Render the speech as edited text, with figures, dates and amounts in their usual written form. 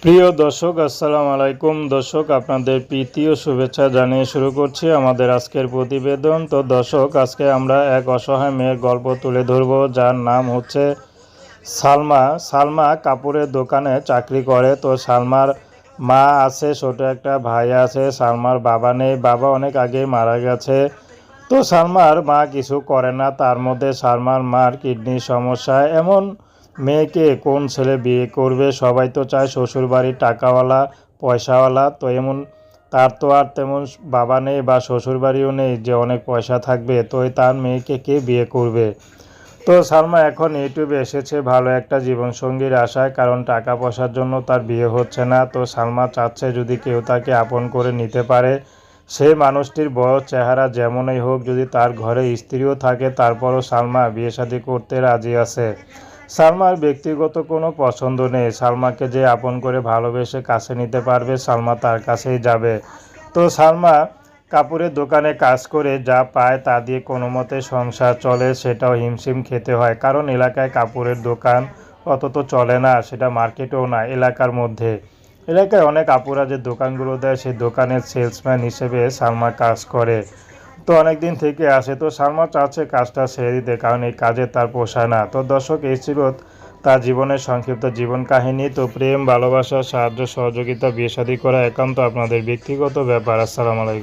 প্রিয় দর্শক, আসসালামু আলাইকুম। দর্শক, আপনাদের প্রীতি ও শুভেচ্ছা জানিয়ে শুরু করছি আমাদের আজকের প্রতিবেদন। তো দর্শক, আজকে আমরা এক অসহায় মেয়ের গল্প তুলে ধরব, যার নাম হচ্ছে সালমা। সালমা কাপড়ের দোকানে চাকরি করে। তো সালমার মা আছে, ছোট একটা ভাই আছে। সালমার বাবা নেই, বাবা অনেক আগেই মারা গেছে। তো সালমার মা কিছু করে না, তার মধ্যে সালমার মার কিডনির সমস্যা। এমন মেয়েকে কোন ছেলে বিয়ে করবে? সবাই তো চায় শ্বশুরবাড়ির টাকাওয়ালা, পয়সাওয়ালা। তো এমন তার তো আর তেমন বাবা নেই বা শ্বশুরবাড়িও নেই যে অনেক পয়সা থাকবে, তো তার মেয়েকে কে বিয়ে করবে? তো সালমা এখন ইউটিউবে এসেছে ভালো একটা জীবনসঙ্গীর আশায়, কারণ টাকা পয়সার জন্য তার বিয়ে হচ্ছে না। তো সালমা চাচ্ছে যদি কেউ তাকে আপন করে নিতে পারে, সেই মানুষটির বয়স চেহারা যেমনই হোক, যদি তার ঘরে স্ত্রীও থাকে, তারপরও সালমা বিয়ে শাদী করতে রাজি আছে। সালমার ব্যক্তিগত কোনো পছন্দ নেই। সালমাকে যে আপন করে ভালোবেসে কাছে নিতে পারবে, সালমা তার কাছেই যাবে। তো সালমা কাপড়ের দোকানে কাজ করে যা পায় তা দিয়ে কোনো মতে সংসার চলে, সেটাও হিমশিম খেতে হয়, কারণ এলাকায় কাপড়ের দোকান অত তো চলে না, সেটা মার্কেটেও না, এলাকার মধ্যে। এলাকায় অনেক আপুরা যে দোকানগুলো দেয়, সেই দোকানের সেলসম্যান হিসেবে সালমা কাজ করে। তো অনেক দিন থেকে আসে। তো সালমা চাচ্ছে কাজটা ছেড়ে দিতে, কারণ এই কাজে তার পোষায় না। তো দর্শক, এই ছিল তার জীবনের সংক্ষিপ্ত জীবন কাহিনী। তো প্রেম, ভালোবাসা, সাহায্য, সহযোগিতা, বিয়ে শাদী করা একান্ত আপনাদের ব্যক্তিগত ব্যাপার। আসসালামু আলাইকুম।